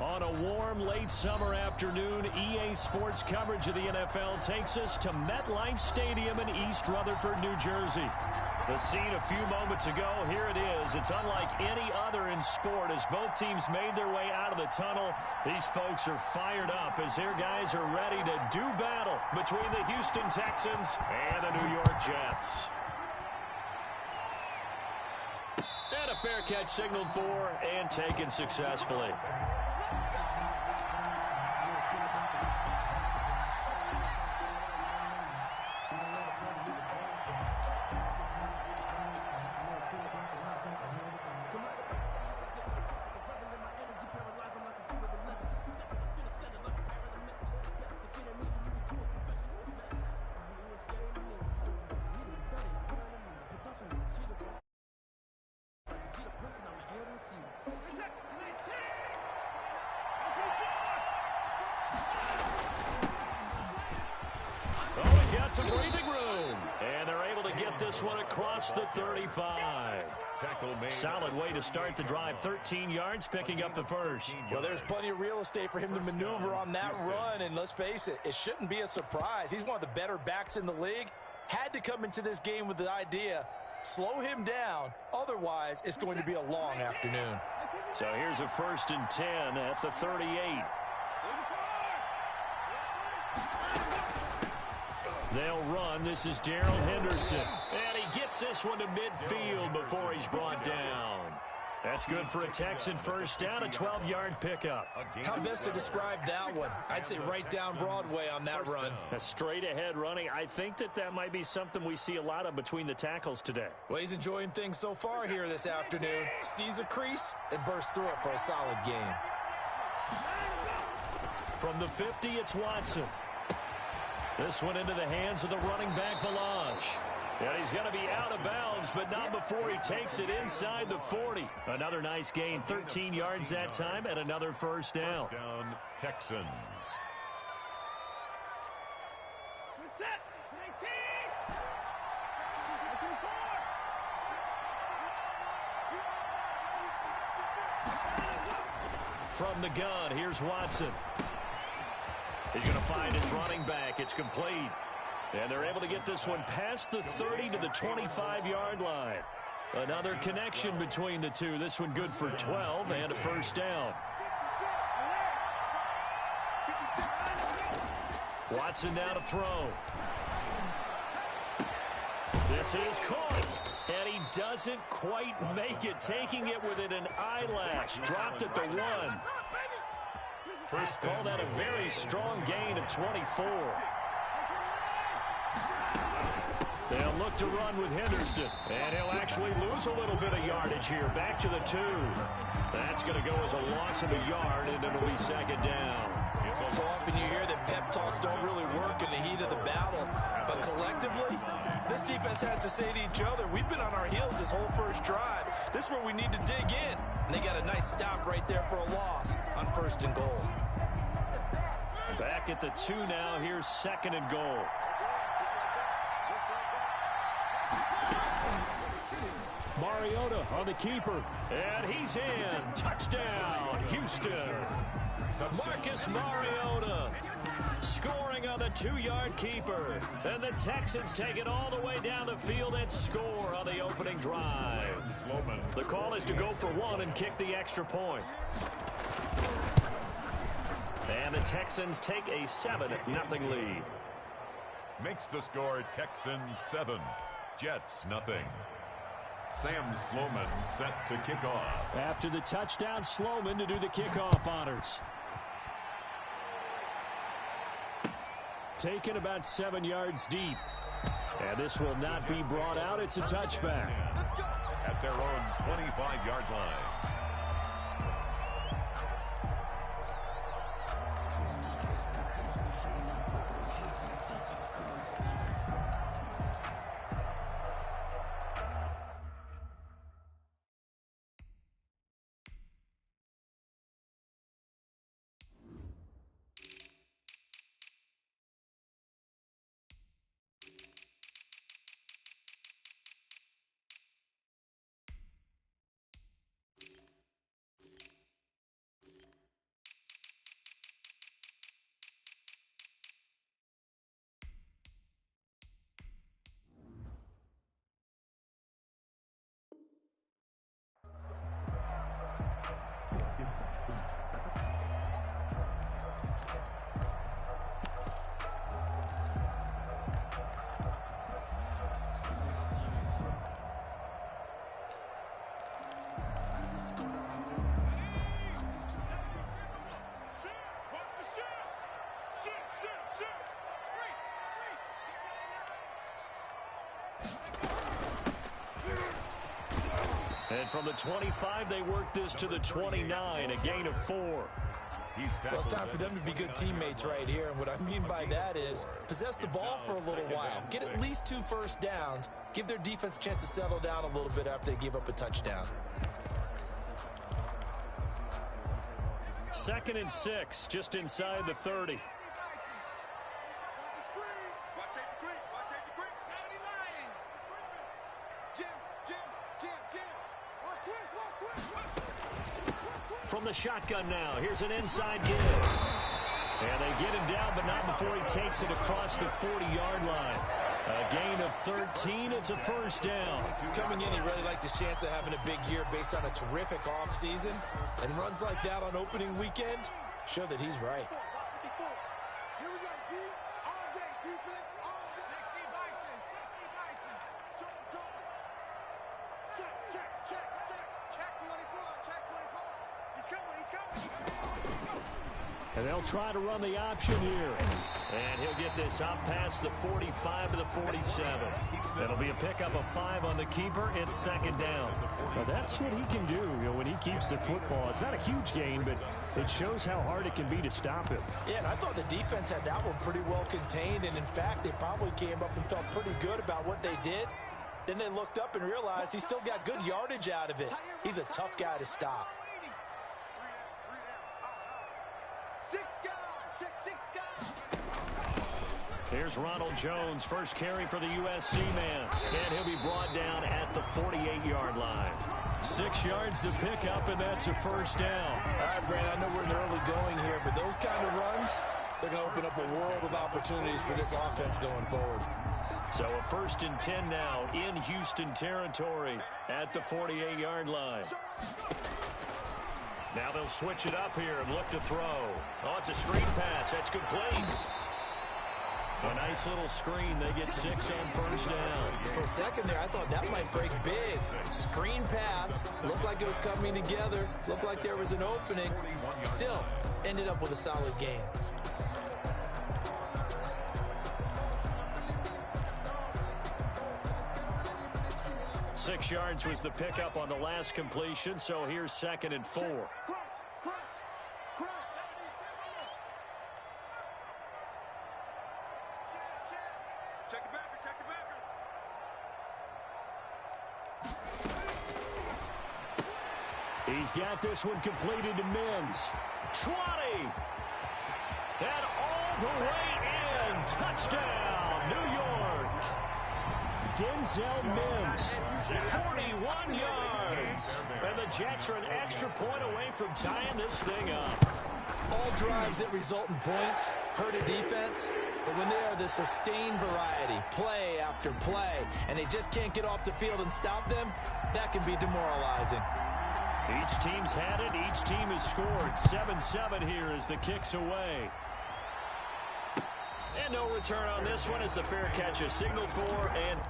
On a warm, late summer afternoon, EA Sports coverage of the NFL takes us to MetLife Stadium in East Rutherford, New Jersey. The scene a few moments ago, here it is. It's unlike any other in sport as both teams made their way out of the tunnel. These folks are fired up as their guys are ready to do battle between the Houston Texans and the New York Jets. And a fair catch signaled for and taken successfully. Some breathing room, and they're able to get this one across the 35. Solid way to start the drive. 13 yards, picking up the first. Well, there's plenty of real estate for him to maneuver on that run, and let's face it, it shouldn't be a surprise. He's one of the better backs in the league. Had to come into this game with the idea, slow him down, otherwise it's going to be a long afternoon. So here's a 1st and 10 at the 38. They'll run. This is Darrell Henderson. And he gets this one to midfield before he's brought down. That's good for a Texan first down, a 12-yard pickup. How best to describe that one? I'd say right down Broadway on that run. A straight-ahead running. I think that might be something we see a lot of between the tackles today. Well, he's enjoying things so far here this afternoon. Sees a crease and bursts through it for a solid game. From the 50, it's Watson. This one into the hands of the running back, Balaj. And he's going to be out of bounds, but not before he takes it inside the 40. Another nice gain, 13 yards that time, and another first down. First down, Texans. From the gun, here's Watson. He's going to find his running back. It's complete. And they're able to get this one past the 30 to the 25-yard line. Another connection between the two. This one good for 12 and a first down. Watson now to throw. This is caught. And he doesn't quite make it. Taking it within an eyelash. Dropped at the 1. Call that a very strong gain of 24. They'll look to run with Henderson. And he'll actually lose a little bit of yardage here. Back to the 2. That's going to go as a loss of a yard, and it'll be second down. So often you hear that pep talks don't really work in the heat of the battle. But collectively, this defense has to say to each other, we've been on our heels this whole first drive. This is where we need to dig in. And they got a nice stop right there for a loss on 1st and goal. Back at the 2 now. Here's 2nd and goal. Mariota on the keeper. And he's in. Touchdown, Houston. Marcus Mariota scoring on the 2-yard keeper. And the Texans take it all the way down the field and score on the opening drive. The call is to go for 1 and kick the extra point. And the Texans take a 7-0 lead. Makes the score Texans 7, Jets nothing. Sam Sloman set to kick off. After the touchdown, Sloman to do the kickoff honors. Taken about 7 yards deep. And this will not be brought out. It's a touchback. At their own 25-yard line. And from the 25, they work this to the 29, a gain of 4. Well, it's time for them to be good teammates right here. And what I mean by that is possess the ball for a little while. Get at least 2 first downs. Give their defense a chance to settle down a little bit after they give up a touchdown. 2nd and 6, just inside the 30. From the shotgun now, here's an inside give. And they get him down, but not before he takes it across the 40-yard line. A gain of 13, it's a first down. Coming in, he really liked his chance of having a big year based on a terrific offseason. And runs like that on opening weekend show that he's right. And they'll try to run the option here. And he'll get this up past the 45 to the 47. It'll be a pickup of 5 on the keeper. It's 2nd down. Now that's what he can do, when he keeps the football. It's not a huge gain, but it shows how hard it can be to stop him. Yeah, and I thought the defense had that one pretty well contained. And, in fact, they probably came up and felt pretty good about what they did. Then they looked up and realized he still got good yardage out of it. He's a tough guy to stop. Here's Ronald Jones, first carry for the USC man. And he'll be brought down at the 48-yard line. 6 yards to pick up, and that's a first down. All right, Brandon, I know we're in the early going here, but those kind of runs, they're going to open up a world of opportunities for this offense going forward. So a 1st and 10 now in Houston territory at the 48-yard line. Now they'll switch it up here and look to throw. Oh, it's a screen pass. That's complete. A nice little screen. They get 6 on first down. For a second there, I thought that might break big. Screen pass. Looked like it was coming together. Looked like there was an opening. Still, ended up with a solid gain. Six yards was the pickup on the last completion, so here's 2nd and 4. He's got this one completed to Mims. 20. And all the way in. Touchdown, New York. Denzel Mims, 41 yards. And the Jets are an extra point away from tying this thing up. All drives that result in points hurt a defense, but when they are the sustained variety, play after play, and they just can't get off the field and stop them, that can be demoralizing. Each team's had it. Each team has scored. 7-7 here as the kick's away. And no return on this one as the fair catch is signaled for, and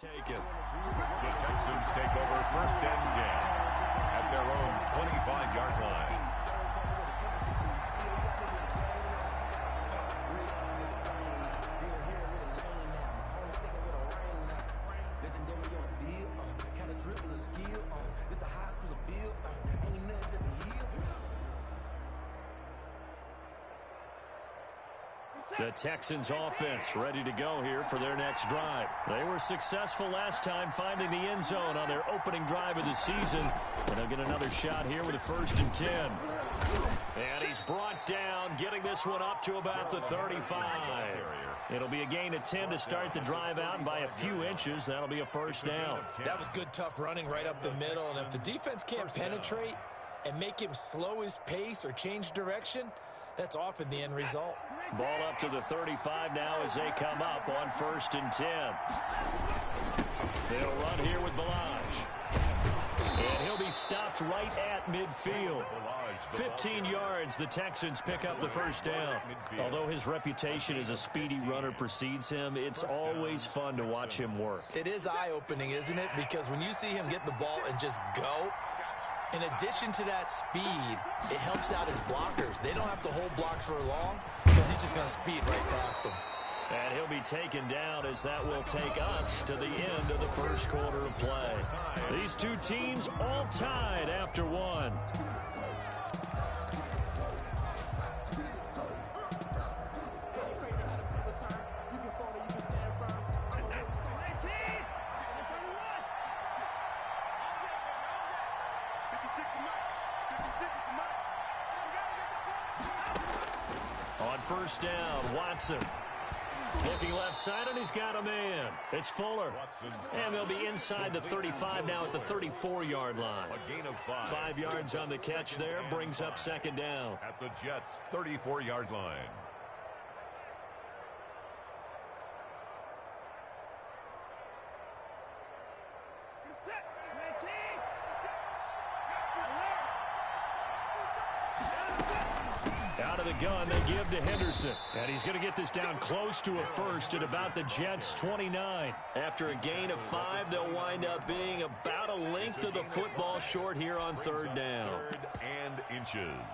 take it. The Texans take over 1st and 10 at their own 25-yard line. The Texans offense ready to go here for their next drive. They were successful last time finding the end zone on their opening drive of the season. And they'll get another shot here with a 1st and 10. And he's brought down, getting this one up to about the 35. It'll be a gain of 10 to start the drive out, and by a few inches, that'll be a first down. That was good, tough running right up the middle. And if the defense can't penetrate and make him slow his pace or change direction, That's often the end result. Ball up to the 35 now as they come up on 1st and 10. They'll run here with Balaj. And he'll be stopped right at midfield. 15 yards, the Texans pick up the first down. Although his reputation as a speedy runner precedes him, it's always fun to watch him work. It is eye-opening, isn't it? Because when you see him get the ball and just go, in addition to that speed, it helps out his blockers. They don't have to hold blocks for long because he's just going to speed right past them. And he'll be taken down as that will take us to the end of the first quarter of play. These two teams all tied after one. On first down, Watson. Looking left side, and he's got a man. It's Fuller. And they'll be inside the 35 now at the 34-yard line. A gain of 5. 5 yards on the catch there, brings up second down. At the Jets' 34-yard line. Out of the gun, they give to Henderson. And he's going to get this down close to a first at about the Jets' 29. After a gain of 5, they'll wind up being about a length of the football short here on 3rd down. 3rd and inches.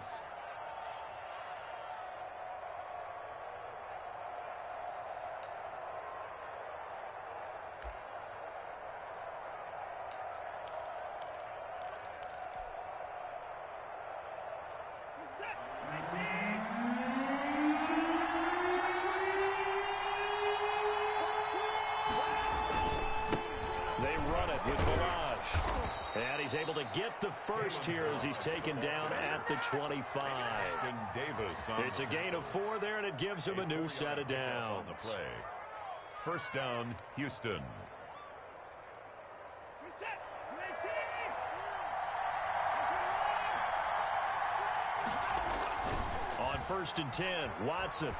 He's able to get the first here as he's taken down at the 25. It's a gain of 4 there, and it gives him a new set of downs. First down, Houston. On 1st and 10, Watson.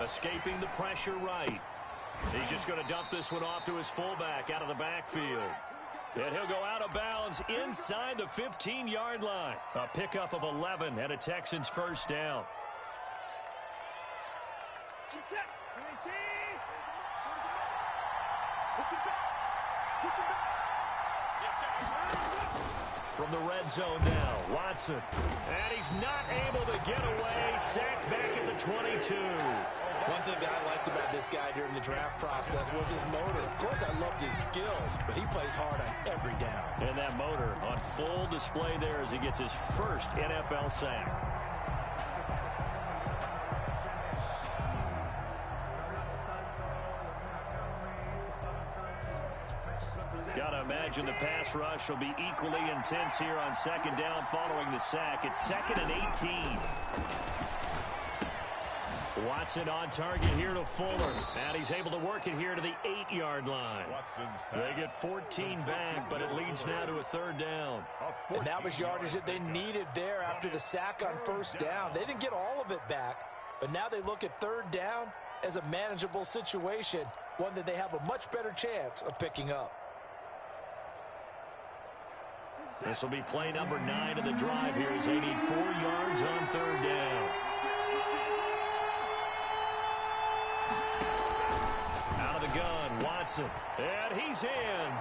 Escaping the pressure right. He's just going to dump this one off to his fullback out of the backfield. And he'll go out of bounds inside the 15-yard line. A pickup of 11 and a Texans first down. From the red zone now, Watson. And he's not able to get away. Sacked back at the 22. One thing that I liked about this guy during the draft process was his motor. Of course, I loved his skills, but he plays hard on every down. And that motor on full display there as he gets his first NFL sack. Gotta imagine the pass rush will be equally intense here on 2nd down following the sack. It's 2nd and 18. Watson on target here to Fuller. And he's able to work it here to the 8-yard line. They get 14 back, but it leads now to a 3rd down. And that was yardage that they needed there after the sack on 1st down. They didn't get all of it back, but now they look at 3rd down as a manageable situation, one that they have a much better chance of picking up. This will be play number 9 of the drive here as they need 4 yards on 3rd down. Gun, Watson, and he's in.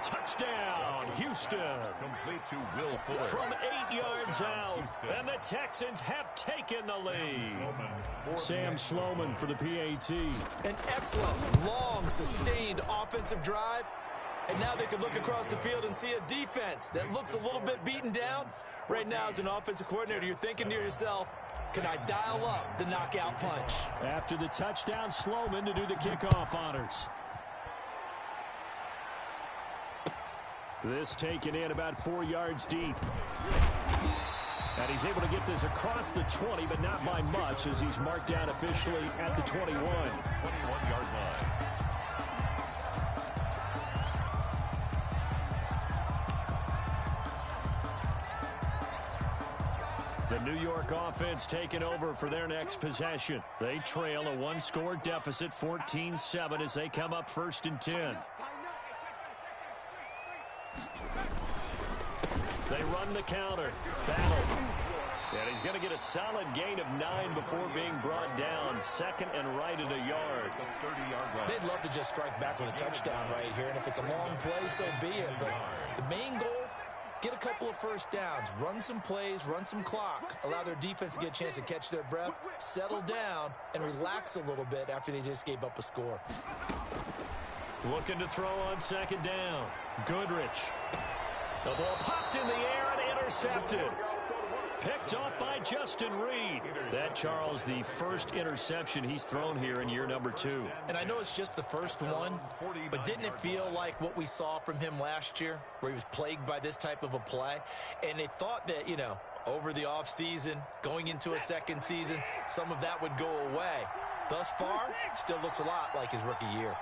Touchdown, Houston. Complete to Will Fuller. From 8 yards out, and the Texans have taken the lead. Sam Sloman for the PAT. An excellent, long, sustained offensive drive. And now they can look across the field and see a defense that looks a little bit beaten down. Right now, as an offensive coordinator, you're thinking to yourself, can I dial up the knockout punch? After the touchdown, Sloman to do the kickoff honors. This taken in about 4 yards deep. And he's able to get this across the 20, but not by much as he's marked down officially at the 21. 21-yard line. The New York offense taking over for their next possession. They trail a one-score deficit, 14-7, as they come up 1st and 10. They run the counter. Battle. And he's going to get a solid gain of 9 before being brought down. 2nd and right at a yard. They'd love to just strike back with a touchdown right here. And if it's a long play, so be it. But the main goal, get a couple of first downs, run some plays, run some clock, allow their defense to get a chance to catch their breath, settle down, and relax a little bit after they just gave up a score. Looking to throw on 2nd down. Goodrich. The ball popped in the air and intercepted. Picked off by Justin Reed. That, Charles, the first interception he's thrown here in year number 2. And I know it's just the first one, but didn't it feel like what we saw from him last year, where he was plagued by this type of a play? And they thought that, you know, over the offseason, going into a second season, some of that would go away. Thus far, still looks a lot like his rookie year.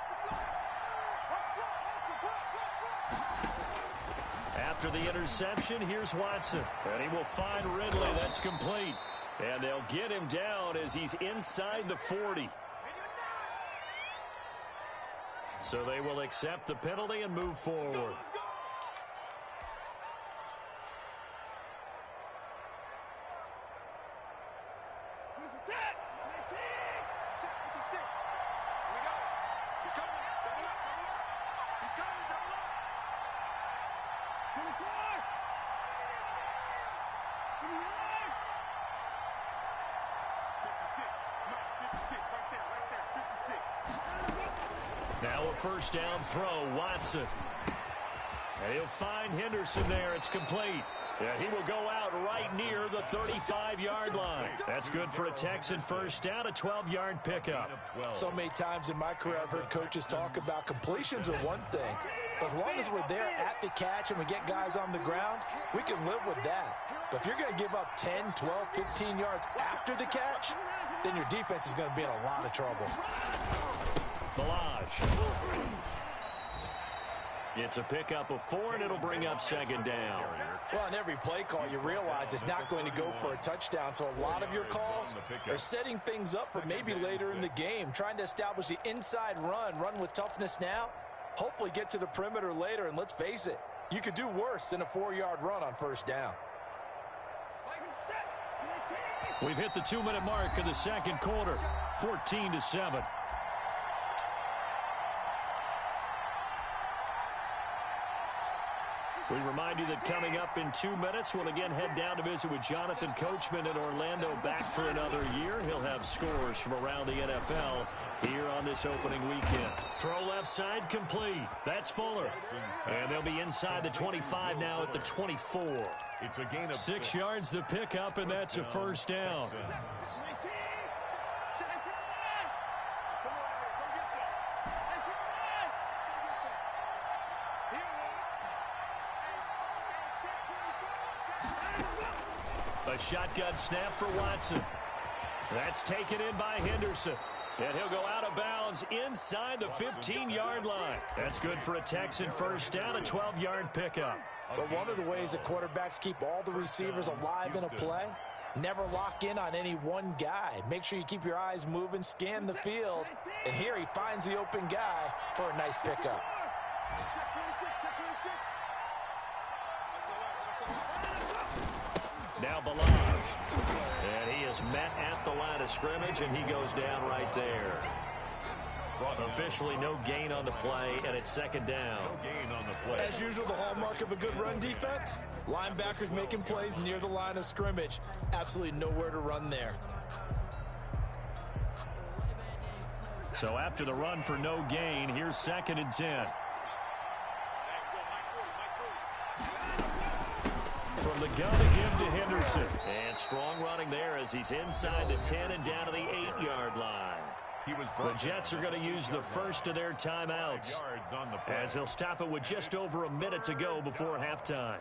After the interception, here's Watson. And he will find Ridley. That's complete. And they'll get him down as he's inside the 40. So they will accept the penalty and move forward. Now a first down throw, Watson. And he'll find Henderson there. It's complete. Yeah, he will go out right near the 35-yard line. That's good for a Texan first down, a 12-yard pickup. So many times in my career, I've heard coaches talk about completions are one thing. But as long as we're there at the catch and we get guys on the ground, we can live with that. But if you're going to give up 10, 12, 15 yards after the catch, then your defense is going to be in a lot of trouble. Balaj. It's a pickup of 4, and it'll bring up 2nd down. Well, on every play call, you realize it's not going to go for a touchdown. So a lot of your calls are setting things up for maybe later in the game, trying to establish the inside run with toughness now, hopefully get to the perimeter later. And let's face it, you could do worse than a 4-yard run on first down. We've hit the 2-minute mark of the second quarter, 14-7. We remind you that coming up in 2 minutes, we'll again head down to visit with Jonathan Coachman in Orlando, back for another year. He'll have scores from around the NFL here on this opening weekend. Throw left side complete. That's Fuller. And they'll be inside the 25 now at the 24. It's a gain of 6 yards the pickup, and that's a first down. A shotgun snap for Watson. That's taken in by Henderson. And he'll go out of bounds inside the 15-yard line. That's good for a Texan first down, a 12-yard pickup. But one of the ways that quarterbacks keep all the receivers alive in a play, never lock in on any one guy. Make sure you keep your eyes moving, scan the field. And here he finds the open guy for a nice pickup. Now Balaj. And he is met at the line of scrimmage, and he goes down right there. Officially no gain on the play, and it's 2nd down. As usual, the hallmark of a good run defense, linebackers making plays near the line of scrimmage. Absolutely nowhere to run there. So after the run for no gain, here's 2nd and 10. From the gun to give to Henderson. And strong running there as he's inside the 10 and down to the 8-yard line. The Jets are going to use the first of their timeouts, as they'll stop it with just over a minute to go before halftime.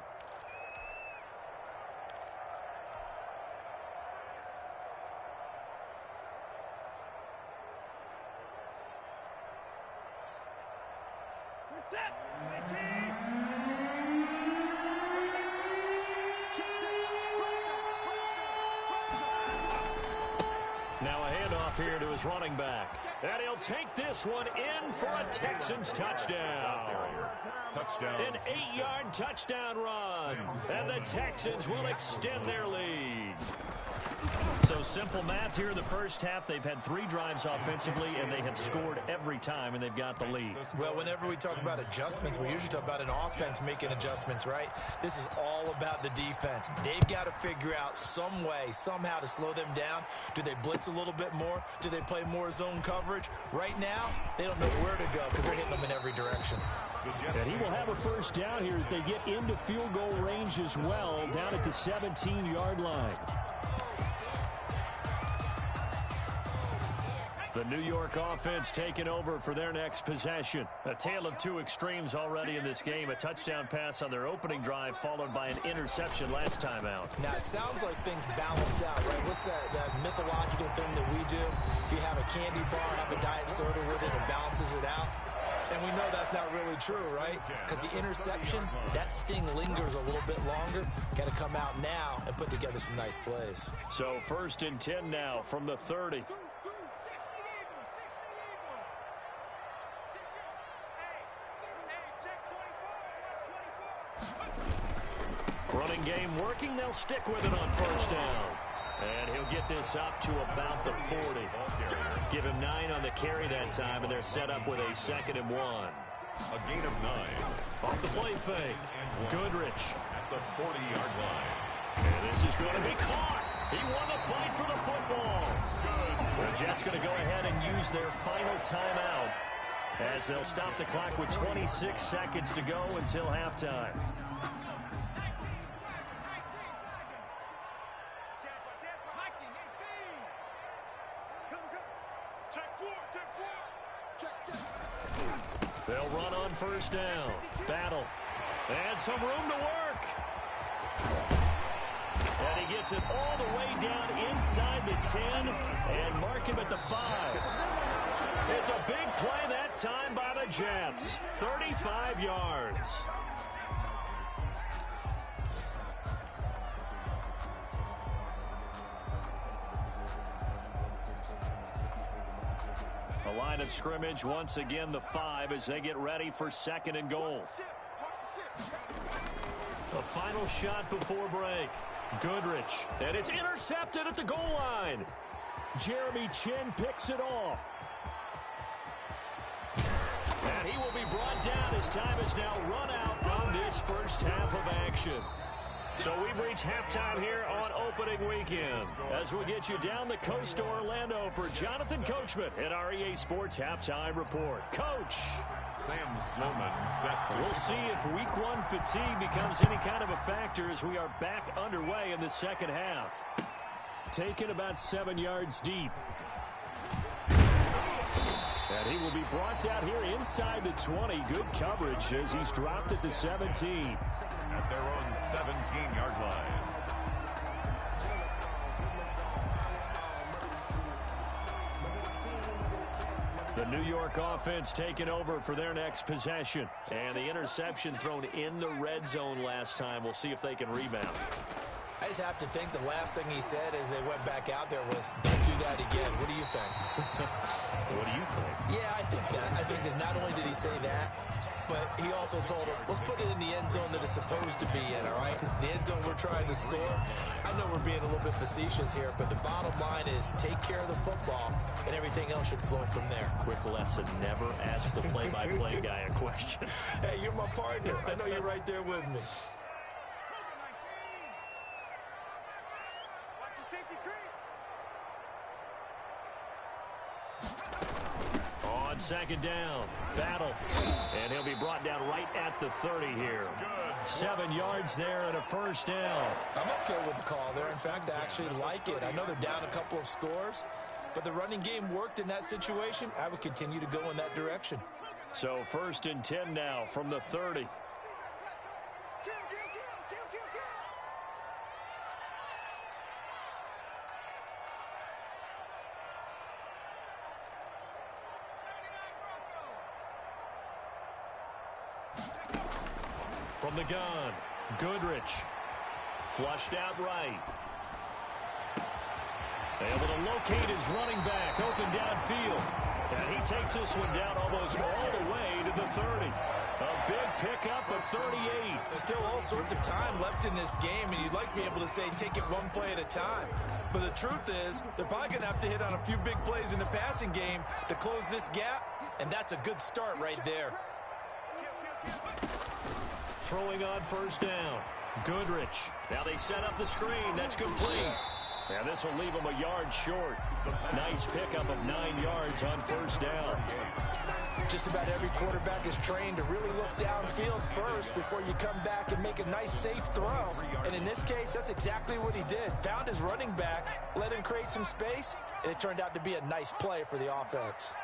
here to his running back. And he'll take this one in for a Texans touchdown. Touchdown. An 8-yard touchdown run. And the Texans will extend their lead. So simple math here in the first half. They've had 3 drives offensively, and they have scored every time, and they've got the lead. Well, whenever we talk about adjustments, we usually talk about an offense making adjustments, right? This is all about the defense. They've got to figure out some way, somehow to slow them down. Do they blitz a little bit more? Do they play more zone coverage? Right now, they don't know where to go because they're hitting them in every direction. And he will have a first down here as they get into field goal range as well, down at the 17-yard line. The New York offense taking over for their next possession. A tale of 2 extremes already in this game. A touchdown pass on their opening drive, followed by an interception last time out. Now, it sounds like things balance out, right? What's that mythological thing that we do? If you have a candy bar, have a diet soda with it, it balances it out. And we know that's not really true, right? Because the interception, that sting lingers a little bit longer. Got to come out now and put together some nice plays. So 1st and 10 now from the 30. Running game working. They'll stick with it on first down. And he'll get this up to about the 40. Give him 9 on the carry that time, and they're set up with a 2nd and 1. A gain of 9. Off the play fake. Goodrich. At the 40-yard line. And this is going to be caught. He won the fight for the football. The Jets going to go ahead and use their final timeout as they'll stop the clock with 26 seconds to go until halftime. They'll run on first down. Battle. And some room to work. And he gets it all the way down inside the 10 and mark him at the 5. It's a big play that time by the Jets. 35 yards. The line of scrimmage, once again, the 5 as they get ready for 2nd and goal. The final shot before break. Goodrich. And it's intercepted at the goal line. Jeremy Chin picks it off. And he will be brought down as time is now run out on this first half of action. So we've reached halftime here on opening weekend. As we'll get you down the coast to Orlando for Jonathan Coachman at our EA Sports Halftime Report. Coach. Sam Sloman set to... We'll see if week 1 fatigue becomes any kind of a factor as we are back underway in the second half. Taken about 7 yards deep. And he will be brought down here inside the 20. Good coverage as he's dropped at the 17. At their own 17-yard line. The New York offense taking over for their next possession. And the interception thrown in the red zone last time. We'll see if they can rebound. I just have to think the last thing he said as they went back out there was, don't do that again. What do you think? What do you think? Yeah, I think that. I think that not only did he say that, but he also told him, let's put it in the end zone that it's supposed to be in, all right? The end zone we're trying to score. I know we're being a little bit facetious here, but the bottom line is take care of the football, and everything else should flow from there. Quick lesson, never ask the play-by-play guy a question. Hey, you're my partner. I know you're right there with me. On 2nd down, Battle. And he'll be brought down right at the 30 here. 7 yards there and a first down. I'm okay with the call there. In fact, I actually like it. I know they're down a couple of scores, but the running game worked in that situation. I would continue to go in that direction. So 1st and 10 now from the 30. From the gun, Goodrich. Flushed out right. Able to locate his running back, open downfield. And he takes this one down almost all the way to the 30. A big pickup of 38. Still all sorts of time left in this game, and you'd like to be able to say take it one play at a time. But the truth is, they're probably going to have to hit on a few big plays in the passing game to close this gap, and that's a good start right there. Throwing on first down. Goodrich. Now they set up the screen. That's complete. And this will leave him a yard short. Nice pickup of 9 yards on first down. Just about every quarterback is trained to really look downfield first before you come back and make a nice, safe throw. And in this case, that's exactly what he did. Found his running back, let him create some space, and it turned out to be a nice play for the offense.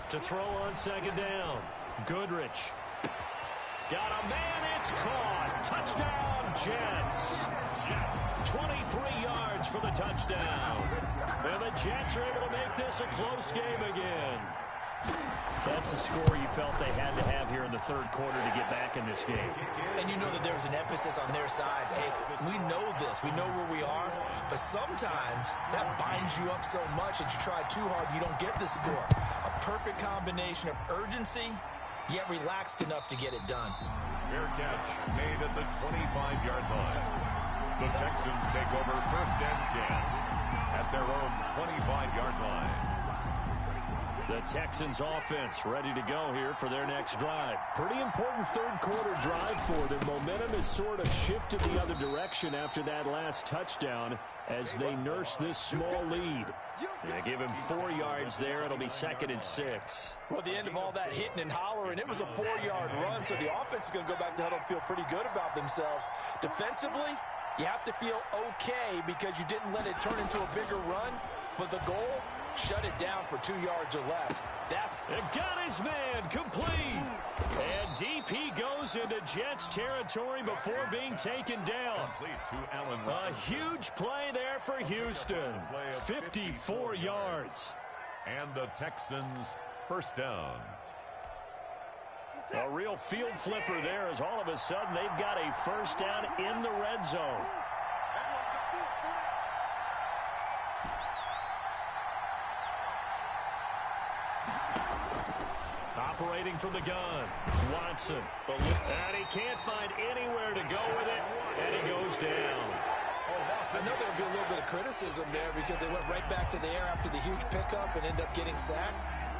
To throw on second down. Goodrich. Got a man, it's caught. Touchdown, Jets. 23 yards for the touchdown. And the Jets are able to make this a close game again. That's a score you felt they had to have here in the third quarter to get back in this game. And you know that there's an emphasis on their side. Hey, we know this. We know where we are. But sometimes that binds you up so much that you try too hard, you don't get the score. A perfect combination of urgency, yet relaxed enough to get it done. Fair catch made at the 25-yard line. The Texans take over first and 10 at their own 25-yard line. The Texans offense ready to go here for their next drive. Pretty important third quarter drive for them. Momentum has sort of shifted the other direction after that last touchdown as they nurse this small lead. They give him 4 yards there. It'll be 2nd and 6. Well, at the end of all that hitting and hollering, it was a 4-yard run, so the offense is going to go back to huddle and feel pretty good about themselves. Defensively, you have to feel okay because you didn't let it turn into a bigger run, but the goal, shut it down for 2 yards or less. It got his man complete. And DP goes into Jets territory before being taken down. A huge play there for Houston. 54 yards. And the Texans first down. A real field flipper there as all of a sudden they've got a first down in the red zone. Operating from the gun, Watson. And he can't find anywhere to go with it, and he goes down. I know there'll be a little bit of criticism there because they went right back to the air after the huge pickup and end up getting sacked.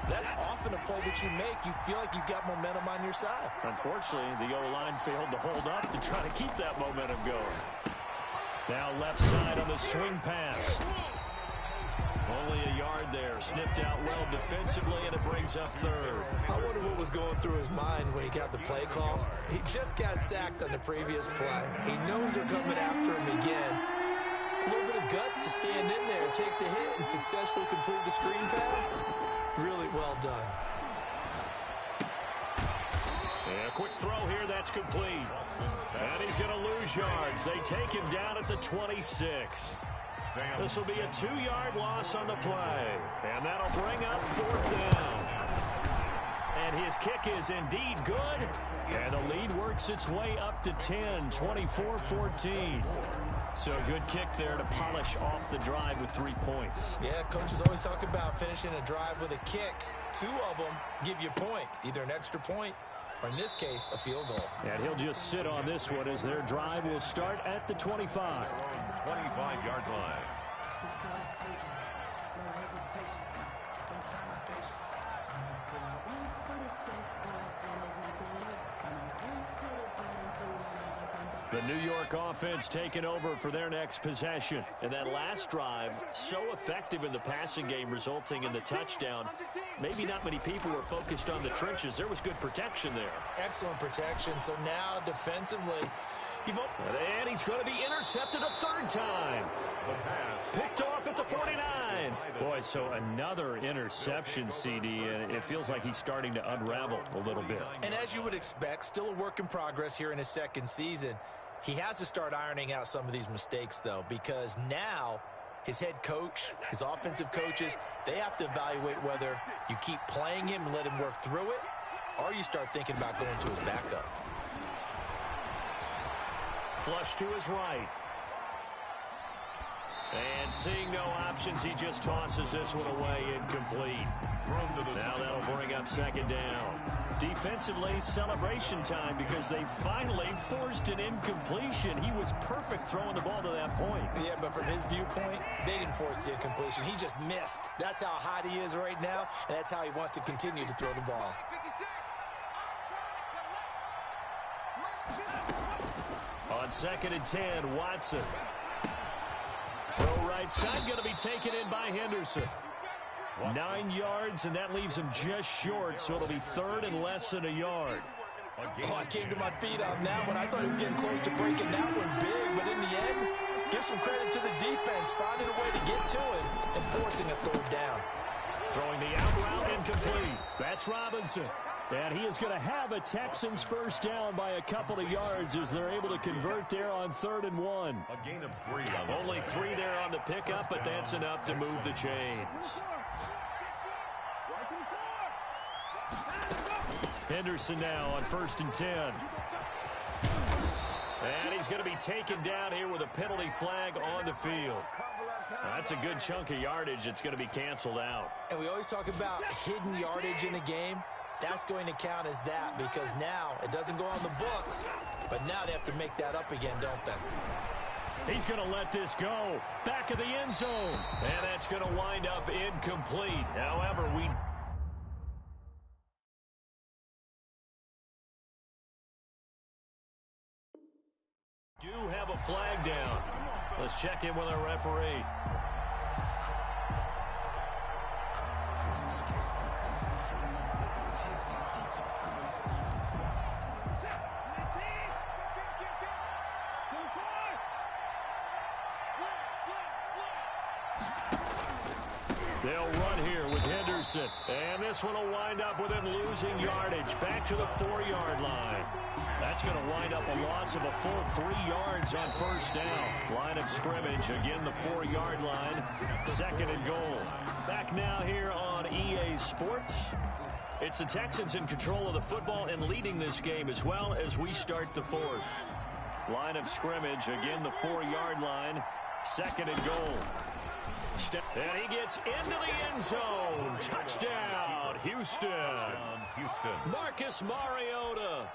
That's often a play that you make. You feel like you've got momentum on your side. Unfortunately, the O-line failed to hold up to try to keep that momentum going. Now left side on the swing pass. Only a yard there, sniffed out well defensively, and it brings up third. I wonder what was going through his mind when he got the play call. He just got sacked on the previous play. He knows they're coming after him again. A little bit of guts to stand in there, take the hit, and successfully complete the screen pass. Really well done. And a quick throw here, that's complete. And he's going to lose yards. They take him down at the 26. This will be a 2-yard loss on the play. And that'll bring up 4th down. And his kick is indeed good. And the lead works its way up to 10, 24-14. So a good kick there to polish off the drive with 3 points. Yeah, coaches always talk about finishing a drive with a kick. 2 of them give you points, either an extra point or, in this case, a field goal. And he'll just sit on this one as their drive will start at the 25. 25-yard line. The New York offense taking over for their next possession. And that last drive, so effective in the passing game, resulting in the touchdown. Maybe not many people were focused on the trenches. There was good protection there. Excellent protection. So now, defensively, and he's going to be intercepted a 3rd time. Picked off at the 49. Boy, so another interception, CD, and it feels like he's starting to unravel a little bit. And as you would expect, still a work in progress here in his 2nd season. He has to start ironing out some of these mistakes, though, because now his head coach, his offensive coaches, they have to evaluate whether you keep playing him and let him work through it, or you start thinking about going to his backup. flush to his right. And seeing no options, he just tosses this one away, incomplete. Now that'll bring up second down. Defensively, celebration time because they finally forced an incompletion. He was perfect throwing the ball to that point. Yeah, but from his viewpoint, they didn't force the incompletion. He just missed. That's how hot he is right now, and that's how he wants to continue to throw the ball. On 2nd and 10, Watson. Throw right side, going to be taken in by Henderson. 9 yards, and that leaves him just short, so it'll be 3rd and less than a yard. Oh, I came to my feet on that one. I thought he was getting close to breaking that one big, but in the end, give some credit to the defense, finding a way to get to it and forcing a 3rd down. Throwing the out route, incomplete. That's Robinson. And he is going to have a Texans first down by a couple of yards as they're able to convert there on 3rd and 1. A gain of 3. Only 3 there on the pickup, but that's enough to move the chains. Henderson now on 1st and 10. And he's going to be taken down here with a penalty flag on the field. That's a good chunk of yardage. It's going to be canceled out. And we always talk about hidden yardage in a game. That's going to count as that because now it doesn't go on the books, but now they have to make that up again, don't they? He's going to let this go. Back of the end zone. And that's going to wind up incomplete. However, we do have a flag down. Let's check in with our referee. They'll run here with Henderson. And this one will wind up with him losing yardage back to the 4-yard line. That's going to wind up a loss of a full 3 yards on first down. Line of scrimmage, again the 4-yard line. 2nd and goal. Back now here on EA Sports. It's the Texans in control of the football and leading this game as well as we start the 4th. Line of scrimmage, again the 4-yard line. 2nd and goal. And he gets into the end zone. Touchdown, Houston. Marcus Mariota.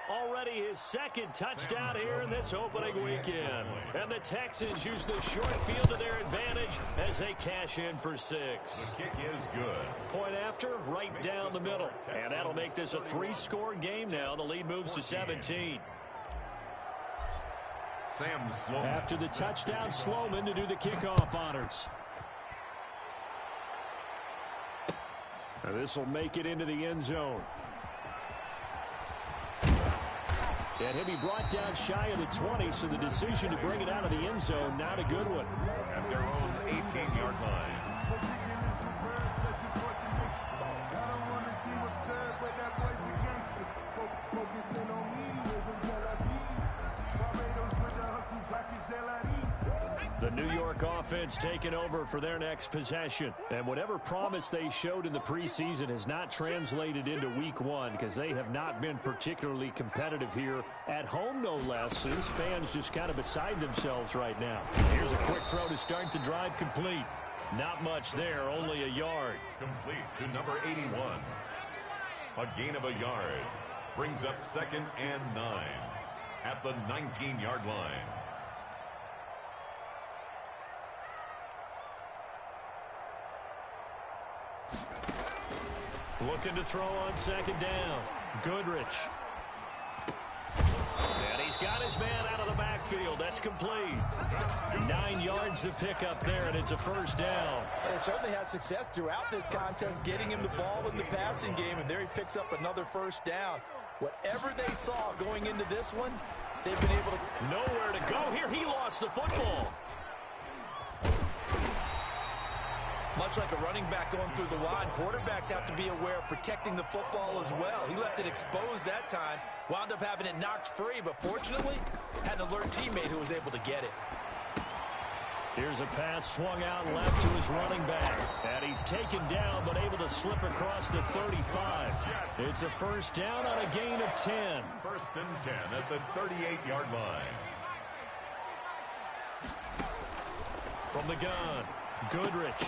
Already his 2nd touchdown here in this opening weekend. And the Texans use the short field to their advantage as they cash in for 6. The kick is good. Point after, right down the middle. And that'll make this a 3-score game now. The lead moves to 17. After the touchdown, Sloman to do the kickoff honors. And this will make it into the end zone. And he'll be brought down shy of the 20, so the decision to bring it out of the end zone, not a good one. At their own 18-yard line. The New York offense taking over for their next possession. And whatever promise they showed in the preseason has not translated into week 1 because they have not been particularly competitive here at home, no less. These fans just kind of beside themselves right now. Here's a quick throw to start the drive complete. Not much there, only a yard. Complete to number 81. A gain of a yard. Brings up 2nd and 9 at the 19-yard line. Looking to throw on 2nd down. Goodrich. And he's got his man out of the backfield. That's complete. 9 yards to pick up there, and it's a first down. They certainly had success throughout this contest, getting him the ball in the passing game, and there he picks up another first down. Whatever they saw going into this one, they've been able to... Nowhere to go here. He lost the football. Much like a running back going through the line, quarterbacks have to be aware of protecting the football as well. He left it exposed that time, wound up having it knocked free, but fortunately, had an alert teammate who was able to get it. Here's a pass swung out left to his running back. And he's taken down, but able to slip across the 35. It's a first down on a gain of 10. 1st and 10 at the 38-yard line. From the gun, Goodrich.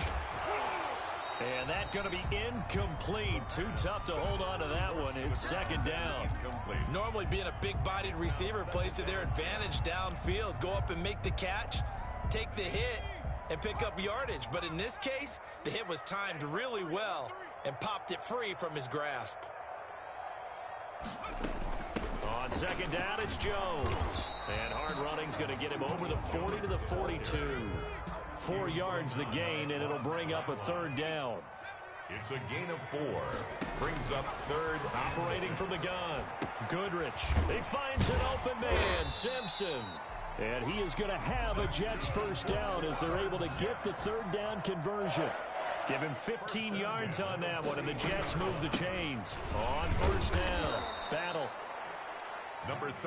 And that's going to be incomplete. Too tough to hold on to that one. It's second down. Normally being a big-bodied receiver plays to their advantage downfield. Go up and make the catch, take the hit, and pick up yardage. But in this case, the hit was timed really well and popped it free from his grasp. On second down, it's Jones. And hard running's going to get him over the 40 to the 42. 4 yards the gain, and it'll bring up a third down. It's a gain of 4. Brings up third. Operating from the gun, Goodrich. He finds an open man, Simpson. And he is going to have a Jets first down as they're able to get the third down conversion. Give him 15 yards on that one, and the Jets move the chains. On first down, Battle.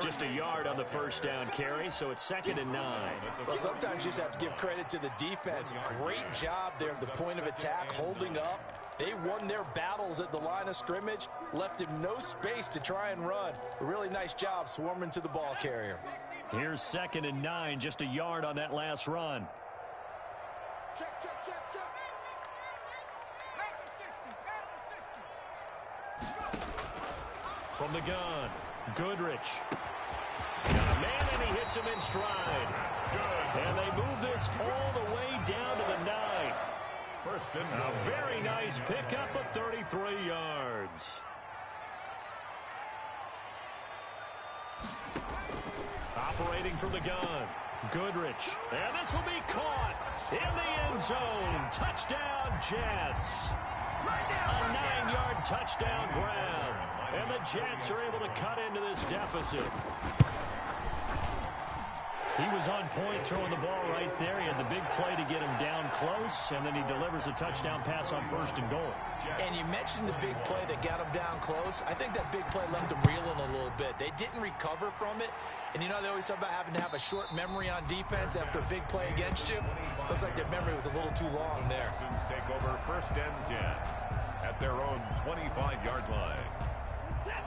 Just a yard on the first down carry, so it's 2nd and 9. Well, sometimes you just have to give credit to the defense. Great job there at the point of attack, holding up. They won their battles at the line of scrimmage, left him no space to try and run. A really nice job swarming to the ball carrier. Here's 2nd and 9, just a yard on that last run. Check, check, check, check. From the gun, Goodrich. Got a man, and he hits him in stride. And they move this all the way down to the 9. First and a very nice pickup of 33 yards. Operating from the gun, Goodrich. And this will be caught in the end zone. Touchdown, Jets. A 9-yard touchdown grab. And the Jets are able to cut into this deficit. He was on point throwing the ball right there. He had the big play to get him down close, and then he delivers a touchdown pass on 1st and goal. And you mentioned the big play that got him down close. I think that big play left him reeling a little bit. They didn't recover from it. And, you know, they always talk about having to have a short memory on defense after a big play against you. Looks like their memory was a little too long there. Take over 1st and 10 at their own 25-yard line.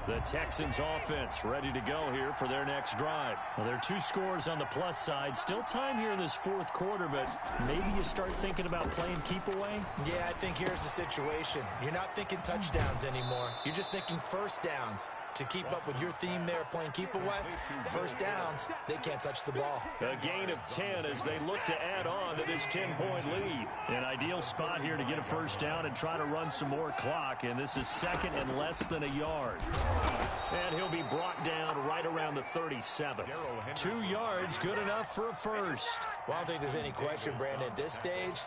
The Texans offense ready to go here for their next drive. Well, there are 2 scores on the plus side. Still time here in this 4th quarter, but maybe you start thinking about playing keep away? Yeah, I think here's the situation. You're not thinking touchdowns anymore. You're just thinking first downs. To keep up with your theme there, playing keep away, first downs, they can't touch the ball. A gain of 10 as they look to add on to this 10-point lead. An ideal spot here to get a first down and try to run some more clock, and this is 2nd and less than a yard. And he'll be brought down right around the 37. 2 yards, good enough for a first. Well, I don't think there's any question, Brandon, at this stage.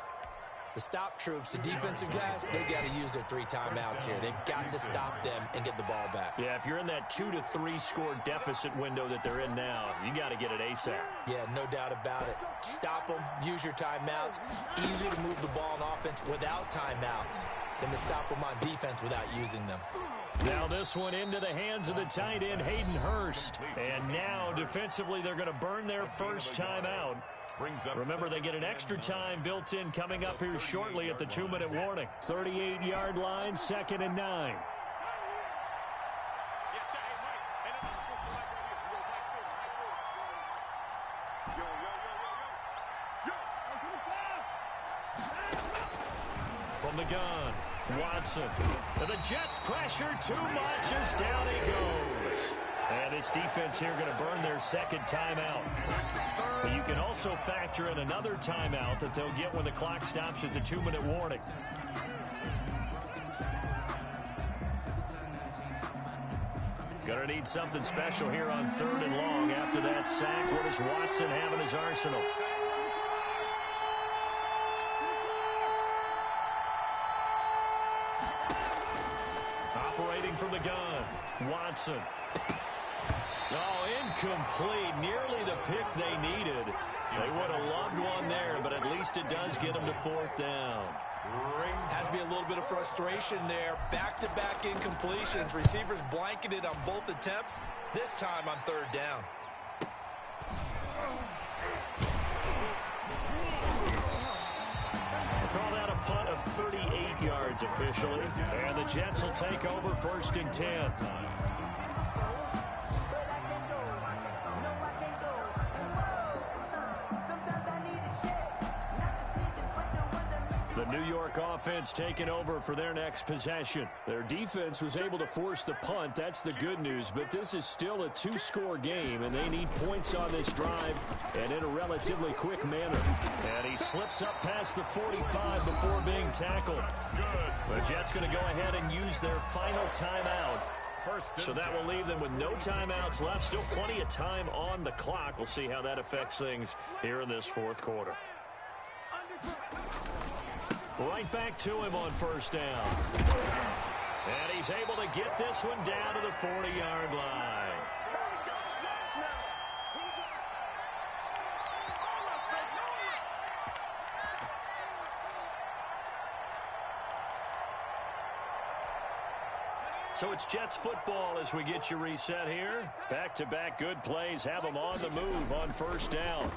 The stop troops, the defensive guys, they got to use their 3 timeouts here. They've got to stop them and get the ball back. Yeah, if you're in that 2 to 3 score deficit window that they're in now, you got to get it ASAP. Yeah, no doubt about it. Stop them, use your timeouts. Easier to move the ball on offense without timeouts than to stop them on defense without using them. Now this one into the hands of the tight end, Hayden Hurst. And now defensively they're going to burn their first timeout. Remember, they get an extra time built in coming up here shortly at the 2-minute warning. 38-yard line, 2nd and 9. From the gun, Watson. And the Jets pressure too much as down he goes. And this defense here going to burn their 2nd timeout. But you can also factor in another timeout that they'll get when the clock stops at the 2-minute warning. Going to need something special here on 3rd and long after that sack. What does Watson have in his arsenal? Operating from the gun, Watson. Oh, incomplete. Nearly the pick they needed. They would have loved one there, but at least it does get them to 4th down. Has to be a little bit of frustration there. Back-to-back incompletions. Receivers blanketed on both attempts, this time on 3rd down. Call that a punt of 38 yards officially. And the Jets will take over 1st and 10. New York offense taking over for their next possession. Their defense was able to force the punt. That's the good news. But this is still a two-score game, and they need points on this drive and in a relatively quick manner. And he slips up past the 45 before being tackled. The Jets going to go ahead and use their final timeout. So that will leave them with no timeouts left. Still plenty of time on the clock. We'll see how that affects things here in this fourth quarter. Right back to him on first down. And he's able to get this one down to the 40-yard line. So it's Jets football as we get you reset here. Back-to-back good plays have them on the move on first down.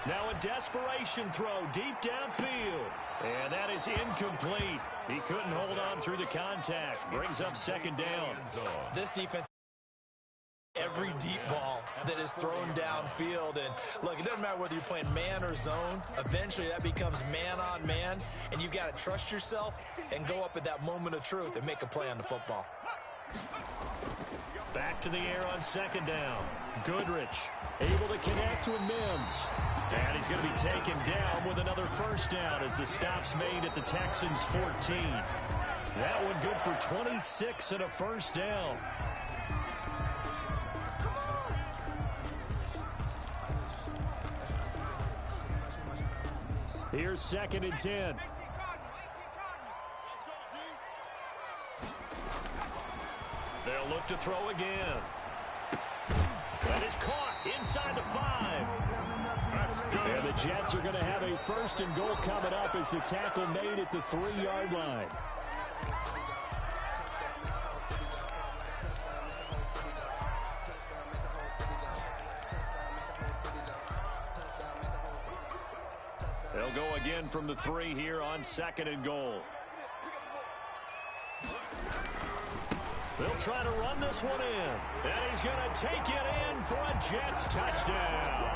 Now a desperation throw deep downfield. And that is incomplete. He couldn't hold on through the contact. Brings up second down. This defense, every deep ball that is thrown downfield. And look, it doesn't matter whether you're playing man or zone. Eventually that becomes man on man. And you've got to trust yourself and go up at that moment of truth and make a play on the football. Back to the air on second down. Goodrich able to connect with Mims. And he's going to be taken down with another first down as the stop's made at the Texans' 14. That one good for 26 and a first down. Here's second and 10. They'll look to throw again. That is caught inside the 5. And the Jets are going to have a first and goal coming up as the tackle made at the 3-yard line. They'll go again from the 3 here on second and goal. They'll try to run this one in. And he's going to take it in for a Jets touchdown.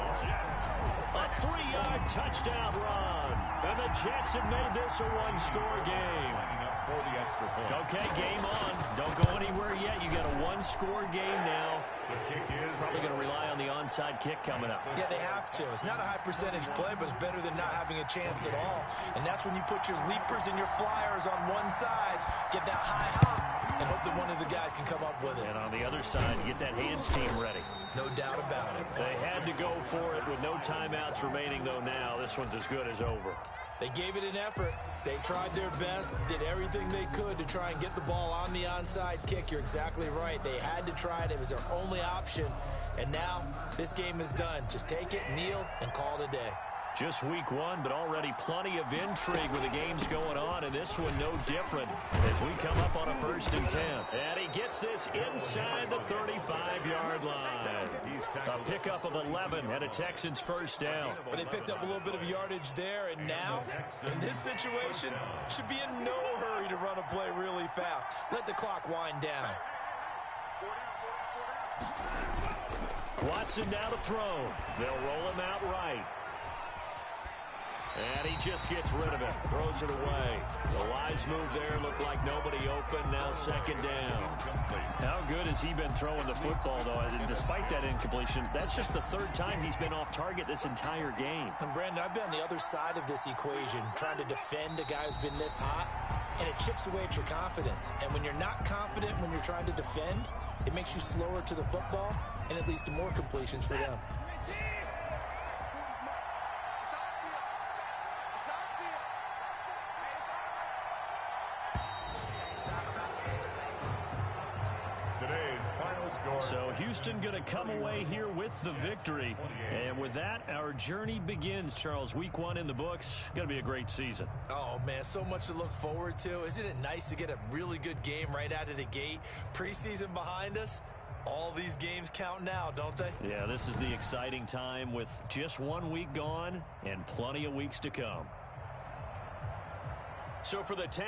A 3-yard touchdown run. And the Jets have made this a one-score game. Okay, game on. Don't go anywhere yet. You got a one-score game now. Probably going to rely on the onside kick coming up. Yeah, they have to. It's not a high-percentage play, but it's better than not having a chance at all. And that's when you put your leapers and your flyers on one side, get that high hop, and hope that one of the guys can come up with it. And on the other side, get that hands team ready. No doubt about it. They had to go for it with no timeouts remaining, though, now. This one's as good as over. They gave it an effort. They tried their best, did everything they could to try and get the ball on the onside kick. You're exactly right. They had to try it. It was their only option. And now this game is done. Just take it, kneel, and call it a day. Just week one, but already plenty of intrigue with the games going on, and this one no different as we come up on a first and 10. And he gets this inside the 35-yard line. A pickup of 11 and a Texans first down. But they picked up a little bit of yardage there, and now, in this situation, should be in no hurry to run a play really fast. Let the clock wind down. Watson now to throw. They'll roll him out right. And he just gets rid of it. Throws it away. The wise move there. Looked like nobody open. Now second down. How good has he been throwing the football, though? And despite that incompletion, that's just the third time he's been off target this entire game. And, Brandon, I've been on the other side of this equation, trying to defend a guy who's been this hot, and it chips away at your confidence. And when you're not confident when you're trying to defend, it makes you slower to the football, and it leads to more completions for them. So Houston going to come away here with the victory. And with that, our journey begins, Charles. Week one in the books. Going to be a great season. Oh, man, so much to look forward to. Isn't it nice to get a really good game right out of the gate? Preseason behind us. All these games count now, don't they? Yeah, this is the exciting time with just 1 week gone and plenty of weeks to come. So for the 10